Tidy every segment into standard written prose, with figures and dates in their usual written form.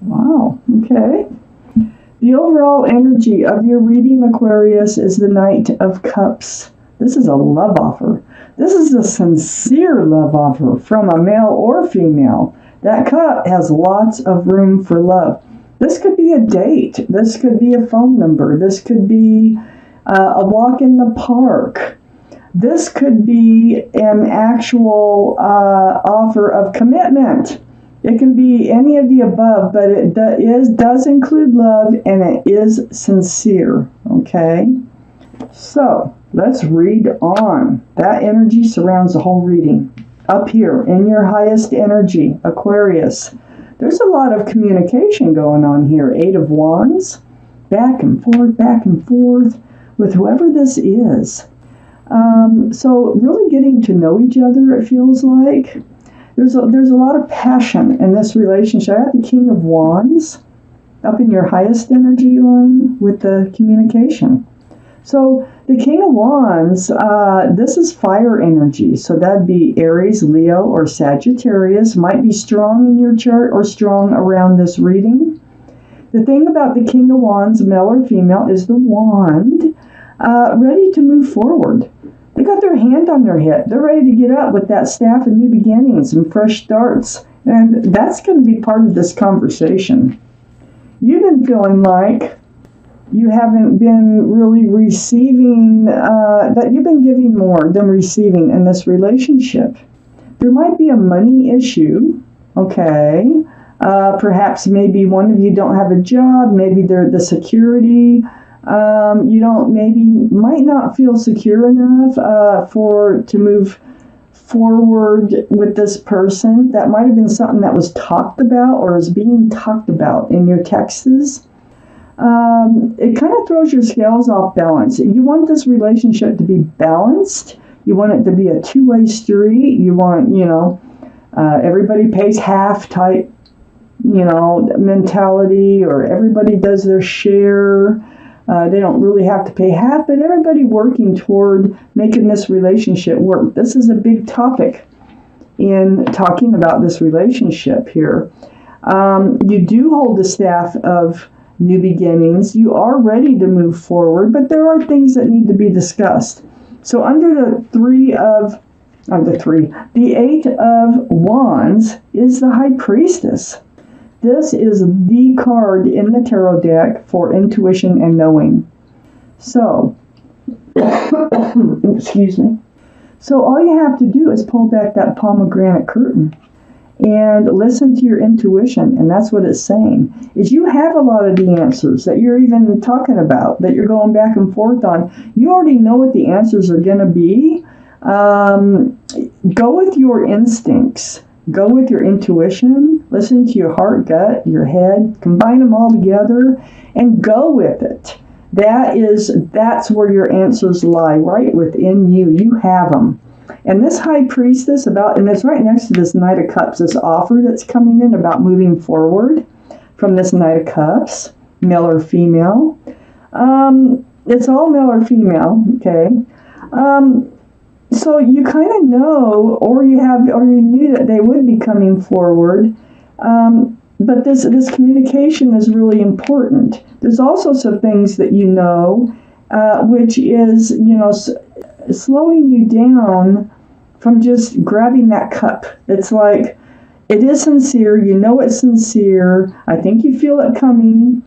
Wow, okay. The overall energy of your reading, Aquarius, is the Knight of Cups. This is a love offer. This is a sincere love offer from a male or female. That cup has lots of room for love. This could be a date. This could be a phone number. This could be a walk in the park. This could be an actual offer of commitment. It can be any of the above, but it does include love, and it is sincere, okay? So, let's read on. That energy surrounds the whole reading. Up here, in your highest energy, Aquarius, there's a lot of communication going on here. 8 of Wands, back and forth, with whoever this is. So really getting to know each other, it feels like. There's a lot of passion in this relationship. I have the King of Wands up in your highest energy line with the communication. So the King of Wands, this is fire energy. So that'd be Aries, Leo, or Sagittarius. Might be strong in your chart or strong around this reading. The thing about the King of Wands, male or female, is the wand, ready to move forward. They got their hand on their hip. They're ready to get up with that staff of new beginnings and fresh starts. And that's going to be part of this conversation. You've been feeling like you haven't been really receiving, that you've been giving more than receiving in this relationship. There might be a money issue, okay? Perhaps maybe one of you don't have a job. Maybe they're the security. Might not feel secure enough to move forward with this person. That might have been something that was talked about or is being talked about in your texts. It kind of throws your scales off balance. You want this relationship to be balanced. You want it to be a two-way street. You want, everybody pays half type, mentality, or everybody does their share. They don't really have to pay half, but everybody working toward making this relationship work. This is a big topic in talking about this relationship here. You do hold the staff of new beginnings. You are ready to move forward, but there are things that need to be discussed. So under the 8 of Wands is the High Priestess. This is the card in the tarot deck for intuition and knowing. So, excuse me. So all you have to do is pull back that pomegranate curtain and listen to your intuition. And that's what it's saying, is you have a lot of the answers that you're even talking about, that you're going back and forth on. You already know what the answers are going to be. Go with your instincts. Go with your intuition, listen to your heart, gut, your head, combine them all together, and go with it. That's where your answers lie, right within you. You have them. And this High Priestess, and it's right next to this Knight of Cups, this offer that's coming in about moving forward from this Knight of Cups, male or female. It's all male or female, okay? So you kind of know, or you knew that they would be coming forward, but this communication is really important. There's also some things that you know, which is slowing you down from just grabbing that cup. It's like it is sincere. You know it's sincere. I think you feel it coming,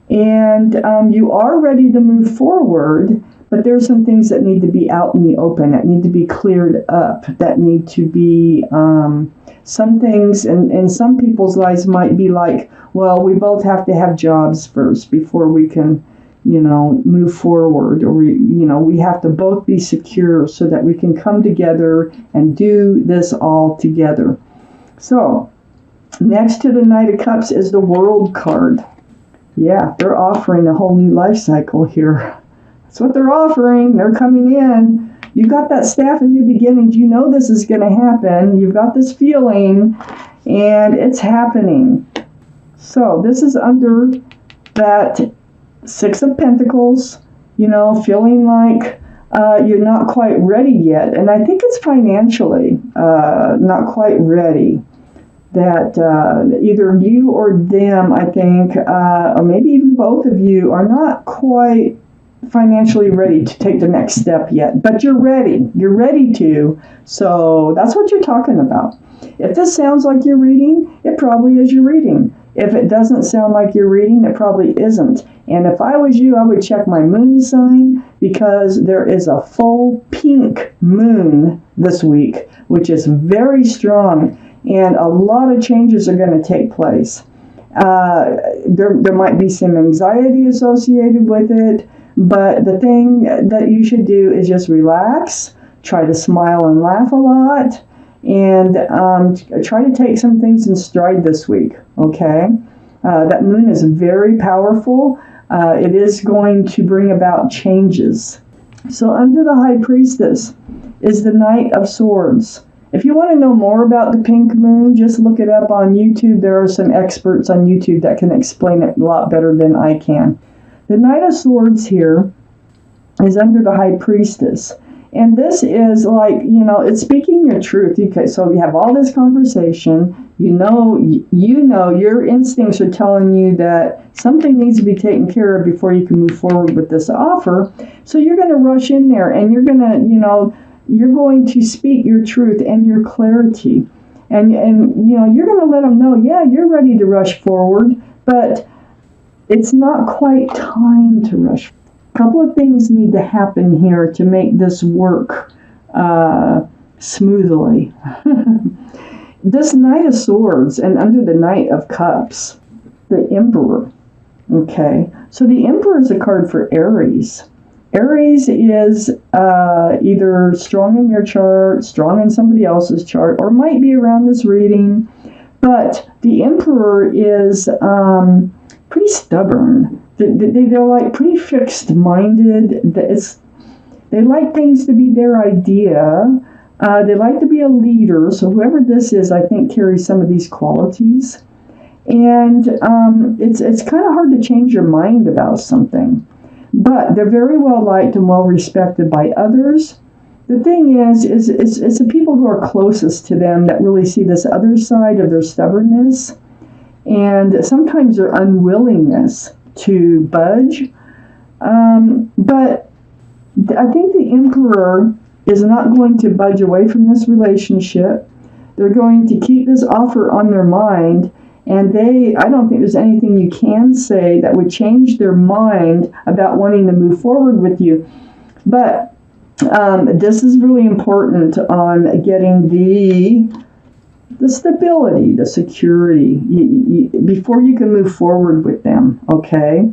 and you are ready to move forward. But there's some things that need to be out in the open, that need to be cleared up, that need to be, some things in some people's lives might be like, well, we both have to have jobs first before we can, move forward. Or, we have to both be secure so that we can come together and do this all together. So, next to the Knight of Cups is the World card. Yeah, they're offering a whole new life cycle here. That's what they're offering. They're coming in. You've got that staff of new beginnings. You know this is going to happen. You've got this feeling, and it's happening. So this is under that 6 of Pentacles, feeling like you're not quite ready yet. And I think it's financially not quite ready. that either you or them, I think, or maybe even both of you, are not quite financially ready to take the next step yet. But you're ready. You're ready to. So that's what you're talking about. If this sounds like your reading, it probably is your reading. If it doesn't sound like your reading, it probably isn't. And if I was you, I would check my moon sign, because there is a full pink moon this week, which is very strong, and a lot of changes are going to take place. There might be some anxiety associated with it, but the thing that you should do is just relax, try to smile and laugh a lot, and try to take some things in stride this week, okay? That moon is very powerful. It is going to bring about changes. So under the High Priestess is the Knight of Swords. If you want to know more about the pink moon, just look it up on YouTube. There are some experts on YouTube that can explain it a lot better than I can. The Knight of Swords here is under the High Priestess. And this is like, it's speaking your truth. Okay, so you have all this conversation. You know, your instincts are telling you that something needs to be taken care of before you can move forward with this offer. So you're going to rush in there, and you're going to, you're going to speak your truth and your clarity. And you're going to let them know, yeah, you're ready to rush forward, but it's not quite time to rush. A couple of things need to happen here to make this work smoothly. This Knight of Swords, and under the Knight of Cups, the Emperor. Okay, so the Emperor is a card for Aries. Aries is either strong in your chart, strong in somebody else's chart, or might be around this reading. But the Emperor is pretty stubborn. They're like pretty fixed-minded. They like things to be their idea. They like to be a leader. So whoever this is, I think, carries some of these qualities. And it's kind of hard to change your mind about something. But they're very well liked and well respected by others. The thing is it's the people who are closest to them that really see this other side of their stubbornness, and sometimes their unwillingness to budge. But I think the Emperor is not going to budge away from this relationship. They're going to keep this offer on their mind, and I don't think there's anything you can say that would change their mind about wanting to move forward with you. But this is really important on getting the stability, the security, before you can move forward with them, okay?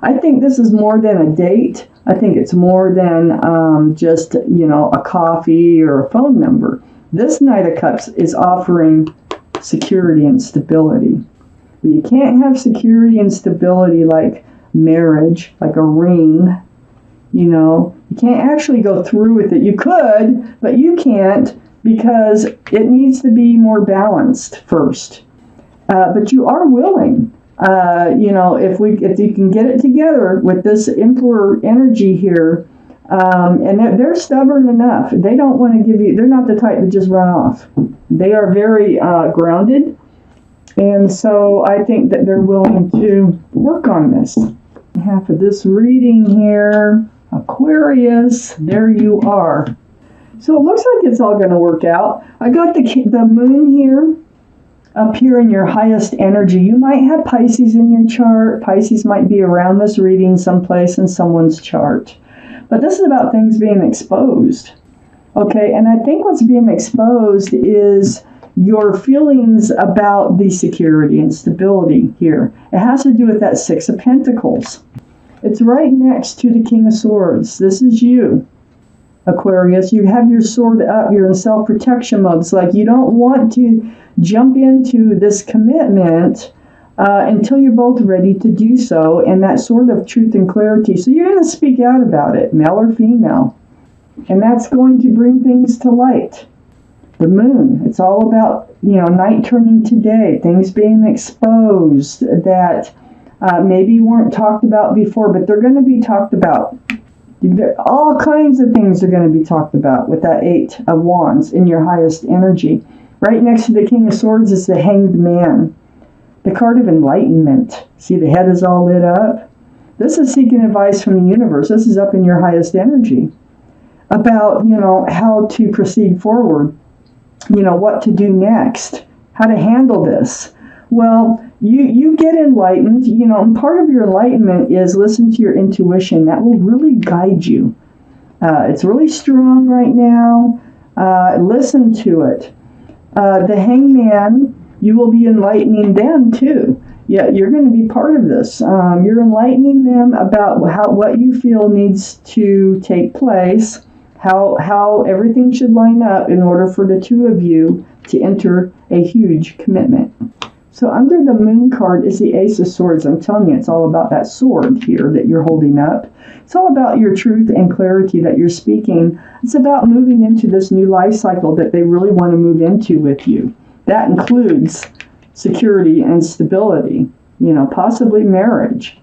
I think this is more than a date. I think it's more than just, a coffee or a phone number. This Knight of Cups is offering security and stability. But you can't have security and stability like marriage, like a ring, You can't actually go through with it. You could, but you can't, because it needs to be more balanced first. But you are willing. If you can get it together with this Emperor energy here, and they're stubborn enough. They don't want to give you. They're not the type to just run off. They are very grounded, and so I think that they're willing to work on this. Half of this reading here, Aquarius. There you are. So it looks like it's all going to work out. I got the moon here, up here in your highest energy. You might have Pisces in your chart. Pisces might be around this reading someplace in someone's chart. But this is about things being exposed. Okay, and I think what's being exposed is your feelings about the security and stability here. It has to do with that Six of Pentacles. It's right next to the King of Swords. This is you, Aquarius. You have your sword up. You're in self-protection mode. It's like you don't want to jump into this commitment until you're both ready to do so, and that sort of truth and clarity. So you're going to speak out about it, male or female. And that's going to bring things to light. The moon, it's all about, night turning to day, things being exposed that maybe weren't talked about before, but they're going to be talked about. All kinds of things are going to be talked about with that Eight of Wands in your highest energy. Right next to the King of Swords is the Hanged Man, the card of enlightenment. See, the head is all lit up. This is seeking advice from the universe. This is up in your highest energy about, how to proceed forward, what to do next, how to handle this. Well, you get enlightened, and part of your enlightenment is listen to your intuition. That will really guide you. It's really strong right now. Listen to it. The Hangman, you will be enlightening them too. Yeah, you're going to be part of this. You're enlightening them about what you feel needs to take place, how everything should line up in order for the two of you to enter a huge commitment. So under the Moon card is the Ace of Swords. I'm telling you, it's all about that sword here that you're holding up. It's all about your truth and clarity that you're speaking. It's about moving into this new life cycle that they really want to move into with you. That includes security and stability, possibly marriage.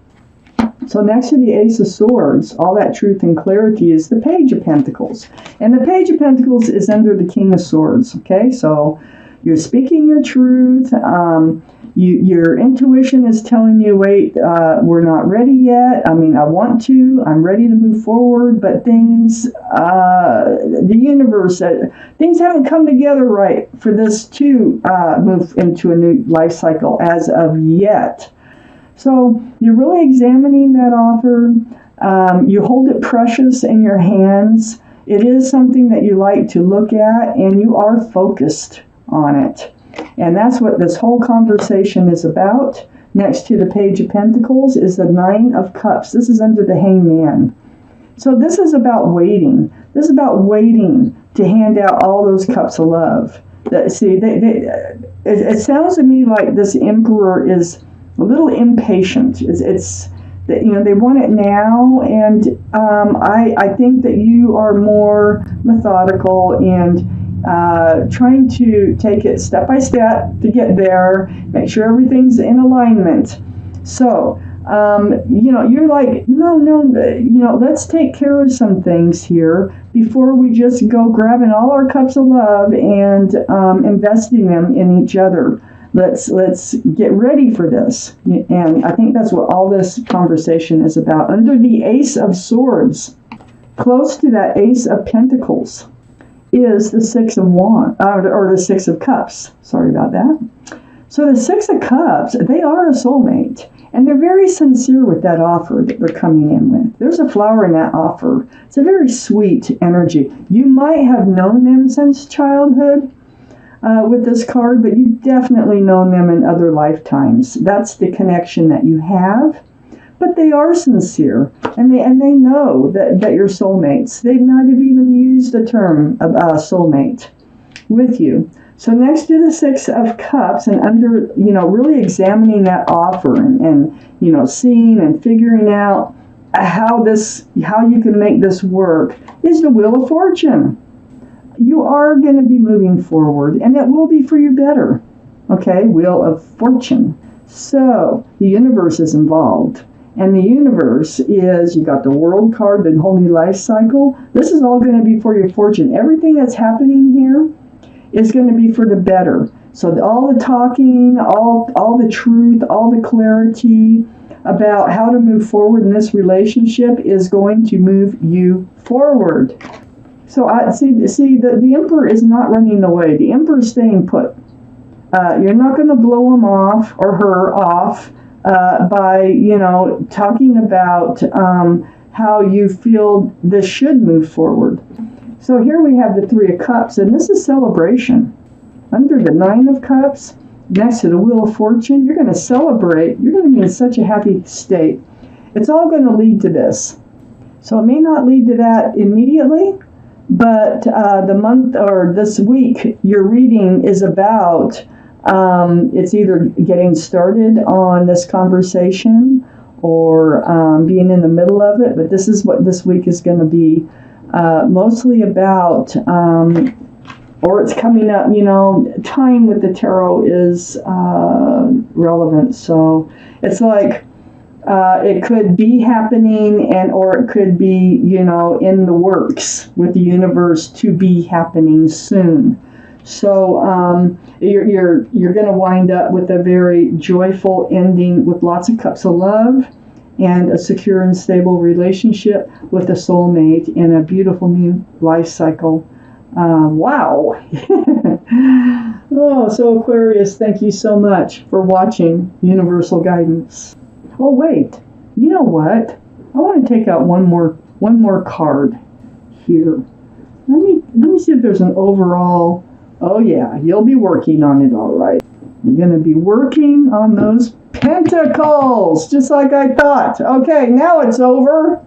So next to the Ace of Swords, all that truth and clarity is the Page of Pentacles. And the Page of Pentacles is under the King of Swords, okay? So you're speaking your truth. Your intuition is telling you, wait, we're not ready yet. I want to. I'm ready to move forward, but things, the universe, things haven't come together right for this to move into a new life cycle as of yet. So you're really examining that offer. You hold it precious in your hands. It is something that you like to look at, and you are focused on it. And that's what this whole conversation is about. Next to the Page of Pentacles is the Nine of Cups. This is under the Hangman. So this is about waiting. This is about waiting to hand out all those cups of love. It sounds to me like this Emperor is a little impatient. They want it now, and I think that you are more methodical and trying to take it step by step to get there, make sure everything's in alignment. So, you're like, no, let's take care of some things here before we just go grabbing all our cups of love and investing them in each other. Let's get ready for this. And I think that's what all this conversation is about. Under the Ace of Swords, close to that Ace of Pentacles, is the Six of Wands, or the Six of Cups. Sorry about that. So the Six of Cups, they are a soulmate, and they're very sincere with that offer that they're coming in with. There's a flower in that offer. It's a very sweet energy. You might have known them since childhood with this card, but you've definitely known them in other lifetimes. That's the connection that you have. But they are sincere, and they know that you're soulmates. They've not even used the term of soulmate with you. So next to the Six of Cups, and under, really examining that offer and seeing and figuring out how you can make this work, is the Wheel of Fortune. You are going to be moving forward, and it will be for your better. Okay, Wheel of Fortune. So the universe is involved. And the universe is, you got the World card, the whole new life cycle. This is all going to be for your fortune. Everything that's happening here is going to be for the better. So all the talking, all the truth, all the clarity about how to move forward in this relationship is going to move you forward. So I see the Emperor is not running away. The Emperor is staying put. You're not going to blow him off or her off by, talking about how you feel this should move forward. So here we have the Three of Cups, and this is celebration. Under the Nine of Cups, next to the Wheel of Fortune, you're going to celebrate. You're going to be in such a happy state. It's all going to lead to this. So it may not lead to that immediately, but the month or this week, your reading is about it's either getting started on this conversation or being in the middle of it. But this is what this week is going to be mostly about, or it's coming up, time with the tarot is relevant. So it's like it could be happening, or it could be, in the works with the universe to be happening soon. So you're going to wind up with a very joyful ending with lots of cups of love and a secure and stable relationship with a soulmate in a beautiful new life cycle. Wow. Oh, so Aquarius, thank you so much for watching Universal Guidance. Oh, wait. You know what? I want to take out one more card here. Let me see if there's an overall. Oh yeah, you'll be working on it all right. You're going to be working on those pentacles, just like I thought. Okay, now it's over.